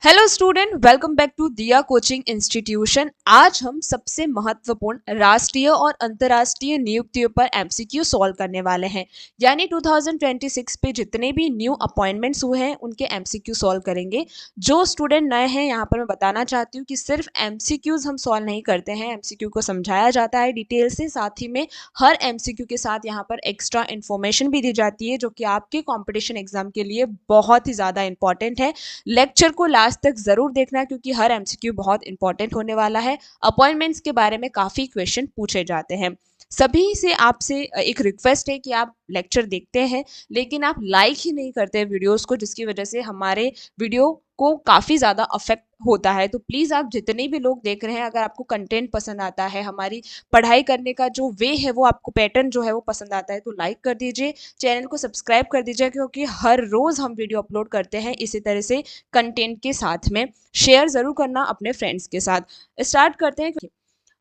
Hello student, welcome back to Diya coaching institution. आज हम सबसे महत्वपूर्ण राष्ट्रीय और अंतर्राष्ट्रीय नियुक्तियों पर एमसीक्यू सॉल्व करने वाले हैं। यानी 2026 पे जितने भी न्यू अपॉइंटमेंट्स हुए हैं उनके एमसीक्यू सॉल्व करेंगे। जो स्टूडेंट नए हैं यहाँ पर मैं बताना चाहती हूँ कि सिर्फ एमसीक्यूज हम सॉल्व नहीं करते हैं, एमसीक्यू को समझाया जाता है डिटेल से, साथ ही में हर एमसीक्यू के साथ यहाँ पर एक्स्ट्रा इन्फॉर्मेशन भी दी जाती है जो कि आपके कॉम्पिटिशन एग्जाम के लिए बहुत ही ज़्यादा इंपॉर्टेंट है। लेक्चर को लास्ट तक जरूर देखना क्योंकि हर एमसीक्यू बहुत इंपॉर्टेंट होने वाला है। अपॉइंटमेंट्स के बारे में काफी क्वेश्चन पूछे जाते हैं। सभी से आपसे एक रिक्वेस्ट है कि आप लेक्चर देखते हैं लेकिन आप लाइक ही नहीं करते वीडियोस को, जिसकी वजह से हमारे वीडियो को काफ़ी ज़्यादा अफेक्ट होता है। तो प्लीज़ आप जितने भी लोग देख रहे हैं, अगर आपको कंटेंट पसंद आता है, हमारी पढ़ाई करने का जो वे है वो आपको पैटर्न जो है वो पसंद आता है, तो लाइक कर दीजिए, चैनल को सब्सक्राइब कर दीजिए क्योंकि हर रोज़ हम वीडियो अपलोड करते हैं इसी तरह से कंटेंट के साथ में। शेयर ज़रूर करना अपने फ्रेंड्स के साथ। स्टार्ट करते हैं।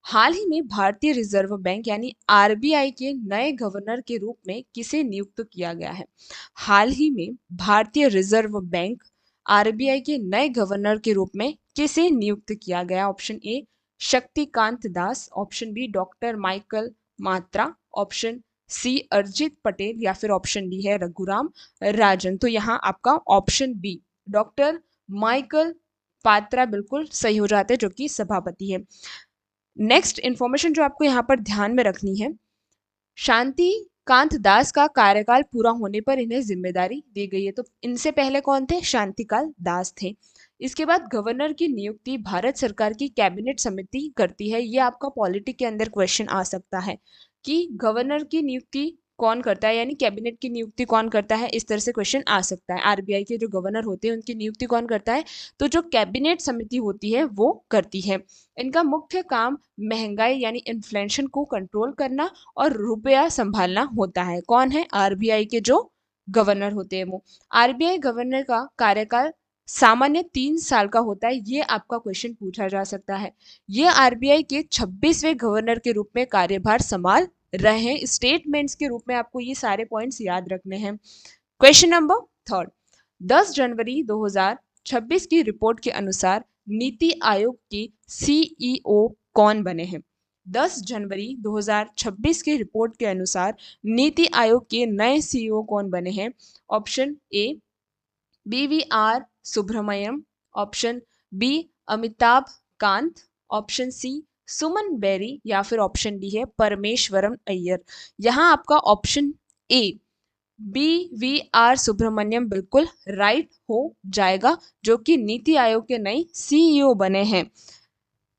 हाल ही में भारतीय रिजर्व बैंक यानी आरबीआई के नए गवर्नर के रूप में किसे नियुक्त किया गया है? हाल ही में भारतीय रिजर्व बैंक आरबीआई के नए गवर्नर के रूप में किसे नियुक्त किया गया? Option A Shaktikanta Das, option B doctor Michael Matra, option C Arijit Patel या फिर ऑप्शन डी है रघुराम राजन। तो यहाँ आपका option B doctor Michael Patra बिल्कुल सही हो जाते हैं, जो कि सभापति है। नेक्स्ट इंफॉर्मेशन जो आपको यहाँ पर ध्यान में रखनी है, शांति कांत दास का कार्यकाल पूरा होने पर इन्हें जिम्मेदारी दी गई है। तो इनसे पहले कौन थे? शांतिकाल दास थे। इसके बाद गवर्नर की नियुक्ति भारत सरकार की कैबिनेट समिति करती है। ये आपका पॉलिटी के अंदर क्वेश्चन आ सकता है कि गवर्नर की नियुक्ति कौन करता है, यानी कैबिनेट की नियुक्ति कौन करता है, इस तरह से क्वेश्चन आ सकता है। आरबीआई के जो गवर्नर होते हैं उनकी नियुक्ति कौन करता है? तो जो कैबिनेट समिति होती है वो करती है। इनका मुख्य काम महंगाई यानी इन्फ्लेशन को कंट्रोल करना और रुपया संभालना होता है। कौन है? आरबीआई के जो गवर्नर होते हैं वो। आरबीआई गवर्नर का कार्यकाल सामान्य 3 साल का होता है। ये आपका क्वेश्चन पूछा जा सकता है। ये आरबीआई के 26वें गवर्नर के रूप में कार्यभार संभाल रहे हैं। स्टेटमेंट्स के रूप में आपको ये सारे पॉइंट्स याद रखने हैं। क्वेश्चन नंबर थर्ड, 10 जनवरी 2026 की रिपोर्ट के अनुसार नीति आयोग के सीईओ कौन बने हैं? 10 जनवरी 2026 की रिपोर्ट के अनुसार नीति आयोग के नए सीईओ कौन बने हैं? Option A B V R Subrahmanyam, option B Amitabh Kant, option C Suman Bery या फिर ऑप्शन डी है परमेश्वरम अय्यर। यहाँ आपका option A B V R Subrahmanyam बिल्कुल राइट हो जाएगा, जो कि नीति आयोग के नए सीईओ बने हैं।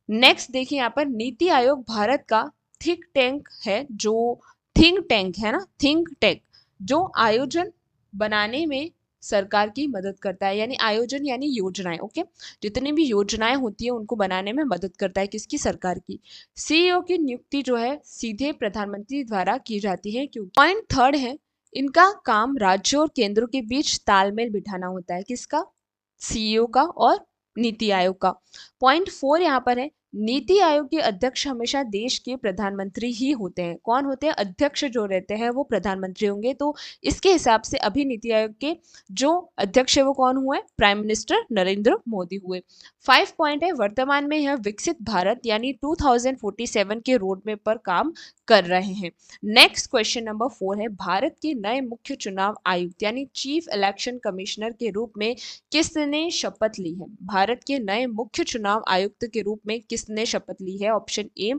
नेक्स्ट देखिए, यहाँ पर नीति आयोग भारत का थिंक टैंक है, जो थिंक टैंक है ना, थिंक टैंक जो आयोजन बनाने में सरकार की मदद करता है। यानी आयोजन यानी योजनाएं, ओके, जितनी भी योजनाएं होती है उनको बनाने में मदद करता है। किसकी? सरकार की। सीईओ की नियुक्ति जो है सीधे प्रधानमंत्री द्वारा की जाती है। क्यों? पॉइंट थर्ड है, इनका काम राज्यों और केंद्रों के बीच तालमेल बिठाना होता है। किसका? सीईओ का और नीति आयोग का। पॉइंट फोर यहाँ पर है, नीति आयोग के अध्यक्ष हमेशा देश के प्रधानमंत्री ही होते हैं। कौन होते हैं? अध्यक्ष जो रहते हैं वो प्रधानमंत्री होंगे। तो इसके हिसाब से अभी नीति आयोग के जो अध्यक्ष है वो कौन हुए? प्राइम मिनिस्टर नरेंद्र मोदी हुए। 5 पॉइंट है, वर्तमान में यह विकसित भारत यानी 2047 के रोड मैप पर काम कर रहे हैं। नेक्स्ट क्वेश्चन नंबर 4 है, भारत के नए मुख्य चुनाव आयुक्त यानी चीफ इलेक्शन कमिश्नर के रूप में किसने शपथ ली है? भारत के नए मुख्य चुनाव आयुक्त के रूप में किसने शपथ ली है? Option A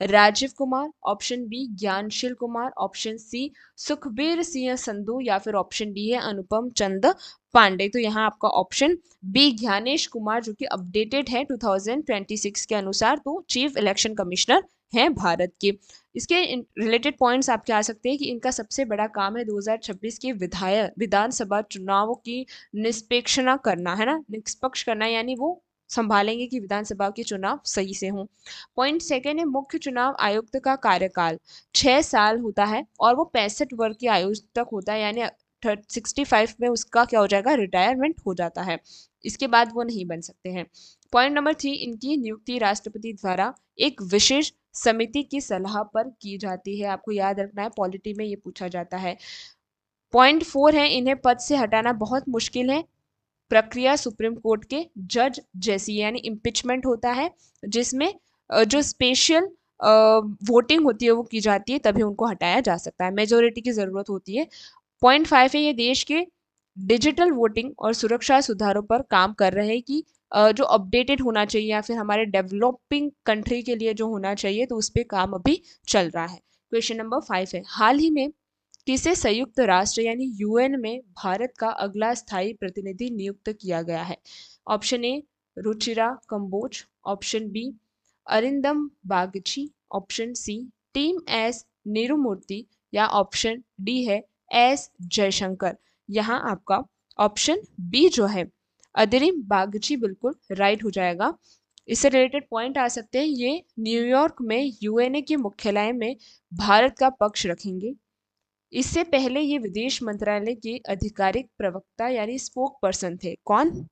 Rajiv Kumar, option B Gyansheel Kumar, option C Sukhbir Singh Sandhu या फिर ऑप्शन डी है अनुपम चंद पांडे। तो यहाँ आपका ऑप्शन बी ज्ञानेश कुमार, जो कि अपडेटेड है 2026 के अनुसार, तो चीफ इलेक्शन कमिश्नर हैं भारत के। इसके रिलेटेड पॉइंट्स आपके आ सकते हैं कि इनका सबसे बड़ा काम है 2026 के विधानसभा चुनावों की निष्पेक्षणा करना, है ना, निष्पक्ष करना, यानी वो संभालेंगे कि विधानसभा के चुनाव सही से हों। पॉइंट सेकेंड है, मुख्य चुनाव आयुक्त का कार्यकाल 6 साल होता है और वो 65 वर्ष की आयु तक होता है, यानी 65 में उसका क्या हो जाएगा? रिटायरमेंट हो जाता है। इसके बाद वो नहीं बन सकते हैं। पॉइंट नंबर 3, इनकी नियुक्ति राष्ट्रपति द्वारा एक विशेष समिति की सलाह पर की जाती है। आपको याद रखना है, पॉलिटी में ये पूछा जाता है। पॉइंट 4 है, इन्हें पद से हटाना बहुत मुश्किल है। प्रक्रिया सुप्रीम कोर्ट के जज जैसी, यानी इम्पीचमेंट होता है जिसमें जो स्पेशल वोटिंग होती है वो की जाती है, तभी उनको हटाया जा सकता है, मेजोरिटी की जरूरत होती है। पॉइंट 5 है, ये देश के डिजिटल वोटिंग और सुरक्षा सुधारों पर काम कर रहे हैं कि जो अपडेटेड होना चाहिए या फिर हमारे डेवलपिंग कंट्री के लिए जो होना चाहिए, तो उस पर काम अभी चल रहा है। क्वेश्चन नंबर 5 है, हाल ही में किसे संयुक्त राष्ट्र यानी यूएन में भारत का अगला स्थायी प्रतिनिधि नियुक्त किया गया है? Option A Ruchira Kamboj, option B Arindam Bagchi, option C T S Nirumurti, या ऑप्शन डी है एस जयशंकर। यहाँ आपका ऑप्शन बी जो है अदिरिम बागची बिल्कुल राइट हो जाएगा। इससे रिलेटेड पॉइंट आ सकते हैं, ये न्यूयॉर्क में यूएनए के मुख्यालय में भारत का पक्ष रखेंगे। इससे पहले ये विदेश मंत्रालय के आधिकारिक प्रवक्ता यानी स्पोक पर्सन थे। कौन?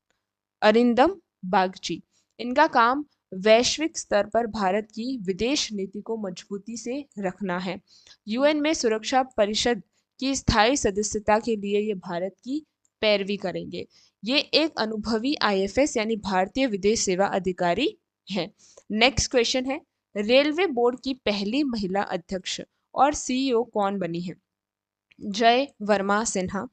अरिंदम बागची। इनका काम वैश्विक स्तर पर भारत की विदेश नीति को मजबूती से रखना है। यूएन में सुरक्षा परिषद की स्थायी सदस्यता के लिए ये भारत की पैरवी करेंगे। ये एक अनुभवी आईएफएस यानी भारतीय विदेश सेवा अधिकारी हैं। नेक्स्ट क्वेश्चन है, रेलवे बोर्ड की पहली महिला अध्यक्ष और सीईओ कौन बनी है? जय वर्मा सिन्हा,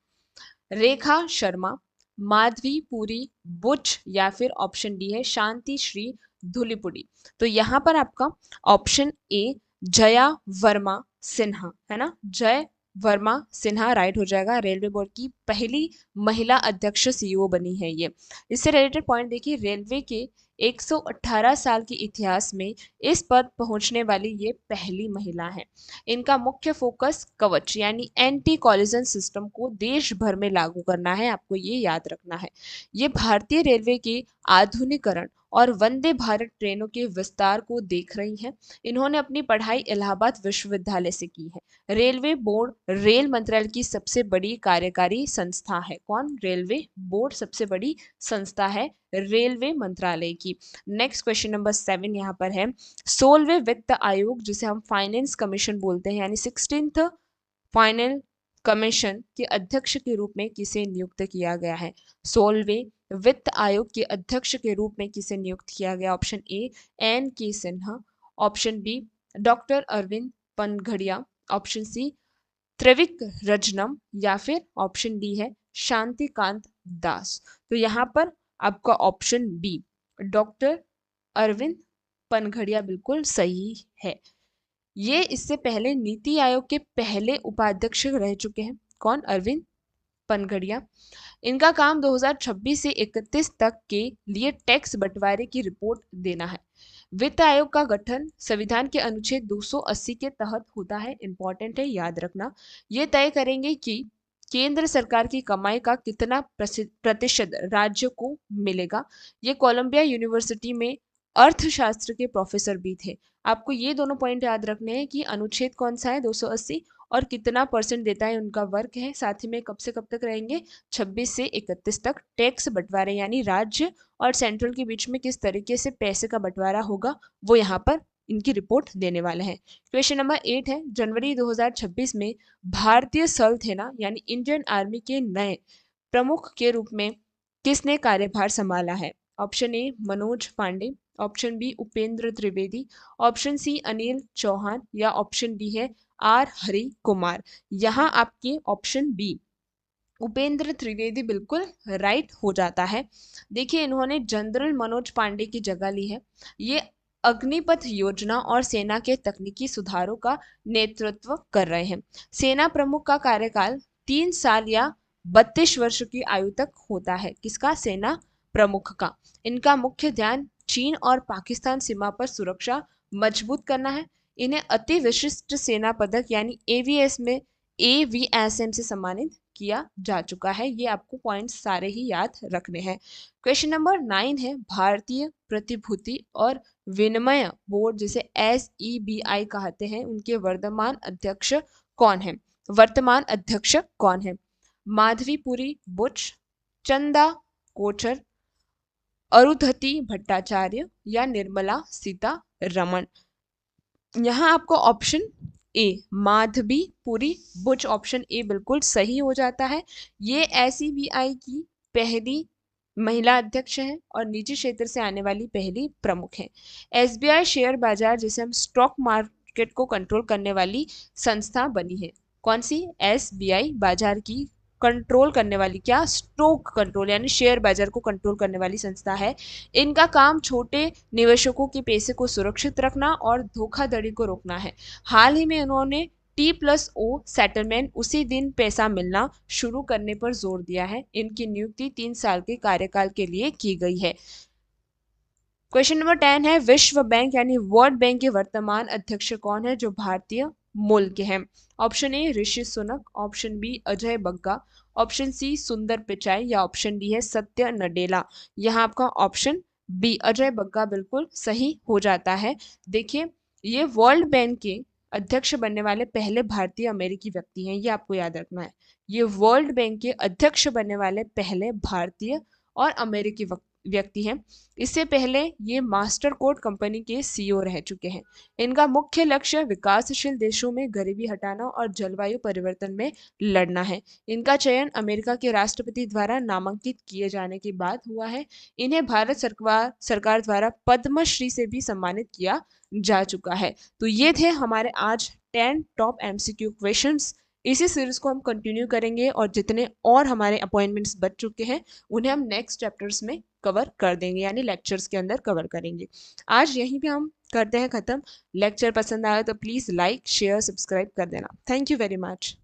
रेखा शर्मा, माधवी पुरी बुच, या फिर ऑप्शन डी है शांति श्री धुलीपुड़ी। तो यहाँ पर आपका ऑप्शन ए जया वर्मा सिन्हा है ना, जय वर्मा सिन्हा राइट हो जाएगा। रेलवे बोर्ड की पहली महिला अध्यक्ष सीईओ बनी है ये। इससे रिलेटेड पॉइंट देखिए, रेलवे के 118 साल के इतिहास में इस पद पहुंचने वाली ये पहली महिला है। इनका मुख्य फोकस कवच यानी एंटी कॉलिजन सिस्टम को देश भर में लागू करना है, आपको ये याद रखना है। ये भारतीय रेलवे के आधुनिकीकरण और वंदे भारत ट्रेनों के विस्तार को देख रही हैं। इन्होंने अपनी पढ़ाई इलाहाबाद विश्वविद्यालय से की है। रेलवे बोर्ड रेल मंत्रालय की सबसे बड़ी कार्यकारी संस्था है। कौन? रेलवे बोर्ड सबसे बड़ी संस्था है रेलवे मंत्रालय की। नेक्स्ट क्वेश्चन नंबर 7 यहाँ पर है, 16वें वित्त आयोग जिसे हम फाइनेंस कमीशन बोलते हैं यानी 16th फाइनल कमीशन के अध्यक्ष के रूप में किसे नियुक्त किया गया है? 16वें वित्त आयोग के अध्यक्ष के रूप में किसे नियुक्त किया गया? Option A N K Sinha, option B doctor Arvind Panagariya, option C त्रिविक रजनम, या फिर ऑप्शन डी है शांतिकांत दास। तो यहाँ पर आपका ऑप्शन बी डॉक्टर अरविंद पनघड़िया बिल्कुल सही है। ये इससे पहले नीति आयोग के पहले उपाध्यक्ष रह चुके हैं। कौन? अरविंद पनघड़िया। इनका काम 2026 से 31 तक के लिए टैक्स बंटवारे की रिपोर्ट देना है। वित्त आयोग का गठन संविधान के अनुच्छेद 280 के तहत होता है। इंपॉर्टेंट है, याद रखना। ये तय करेंगे कि केंद्र सरकार की कमाई का कितना प्रतिशत राज्य को मिलेगा। ये कोलंबिया यूनिवर्सिटी में अर्थशास्त्र के प्रोफेसर भी थे। आपको ये दोनों पॉइंट याद रखने हैं कि अनुच्छेद कौन सा है 280 और कितना परसेंट देता है उनका वर्क है। साथ ही में कब से कब तक रहेंगे? 26 से 31 तक। टैक्स बंटवारे यानी राज्य और सेंट्रल के बीच में किस तरीके से पैसे का बंटवारा होगा वो यहाँ पर इनकी रिपोर्ट देने वाले हैं। क्वेश्चन नंबर 8 है, जनवरी 2026 में भारतीय स्थल सेना यानी इंडियन आर्मी के नए प्रमुख के रूप में किसने कार्यभार संभाला है? Option A Manoj Pande, option B Upendra Trivedi, option C Anil Chauhan, या ऑप्शन डी है आर हरि कुमार। यहाँ आपके ऑप्शन बी उपेंद्र त्रिवेदी बिल्कुल राइट हो जाता है। देखिए, इन्होंने जनरल मनोज पांडे की जगह ली है। ये अग्निपथ योजना और सेना के तकनीकी सुधारों का नेतृत्व कर रहे हैं। सेना प्रमुख का कार्यकाल 3 साल या 32 वर्ष की आयु तक होता है। किसका? सेना प्रमुख का। इनका मुख्य ध्यान चीन और पाकिस्तान सीमा पर सुरक्षा मजबूत करना है। इन्हें अति विशिष्ट सेना पदक यानी एवीएस में एवीएसएम से सम्मानित किया जा चुका है। ये आपको पॉइंट्स सारे ही याद रखने हैं। क्वेश्चन नंबर 9 है, भारतीय प्रतिभूति और विनिमय बोर्ड जिसे SEBI कहते हैं, उनके वर्तमान अध्यक्ष कौन है? वर्तमान अध्यक्ष कौन है? माधवी पुरी बुच, चंदा कोचर, अरुधति भट्टाचार्य, या निर्मला सीता रमन। यहाँ आपको option A Madhabi Puri Buch option A बिल्कुल सही हो जाता है। ये SEBI की पहली महिला अध्यक्ष है और निजी क्षेत्र से आने वाली पहली प्रमुख है। एसबीआई शेयर बाजार जिसे हम स्टॉक मार्केट को कंट्रोल करने वाली संस्था बनी है। कौन सी? एसबीआई बाजार की कंट्रोल करने वाली, क्या? स्टॉक कंट्रोल यानी शेयर बाजार को कंट्रोल करने वाली संस्था है। इनका काम छोटे निवेशकों के पैसे को सुरक्षित रखना और धोखाधड़ी को रोकना है। हाल ही में उन्होंने T+O सेटलमेंट उसी दिन पैसा मिलना शुरू करने पर जोर दिया है। इनकी नियुक्ति 3 साल के कार्यकाल के लिए की गई है। क्वेश्चन नंबर 10 है, विश्व बैंक यानी वर्ल्ड बैंक के वर्तमान अध्यक्ष कौन है जो भारतीय मूल के हैं? Option A Rishi Sunak, option B Ajay Bagga, option C Sundar Pichai या ऑप्शन डी है सत्य नडेला। यहाँ आपका ऑप्शन बी अजय बग्गा बिल्कुल सही हो जाता है। देखिए, ये वर्ल्ड बैंक के अध्यक्ष बनने वाले पहले भारतीय अमेरिकी व्यक्ति हैं, ये आपको याद रखना है। ये वर्ल्ड बैंक के अध्यक्ष बनने वाले पहले भारतीय और अमेरिकी व्यक्ति हैं। इससे पहले ये मास्टर कोड कंपनी के सीईओ रह चुके हैं। इनका मुख्य लक्ष्य विकासशील देशों में गरीबी हटाना और जलवायु परिवर्तन में लड़ना है। इनका चयन अमेरिका के राष्ट्रपति द्वारा नामांकित किए जाने के बाद हुआ है। इन्हें भारत सरकार द्वारा पद्मश्री से भी सम्मानित किया जा चुका है। तो ये थे हमारे आज 10 टॉप एमसीक्यू क्वेश्चंस। इसी सीरीज को हम कंटिन्यू करेंगे और जितने और हमारे अपॉइंटमेंट्स बच चुके हैं उन्हें हम नेक्स्ट चैप्टर्स में कवर कर देंगे, यानी लेक्चर्स के अंदर कवर करेंगे। आज यहीं पे हम करते हैं खत्म। लेक्चर पसंद आया तो प्लीज़ लाइक शेयर सब्सक्राइब कर देना। Thank you very much.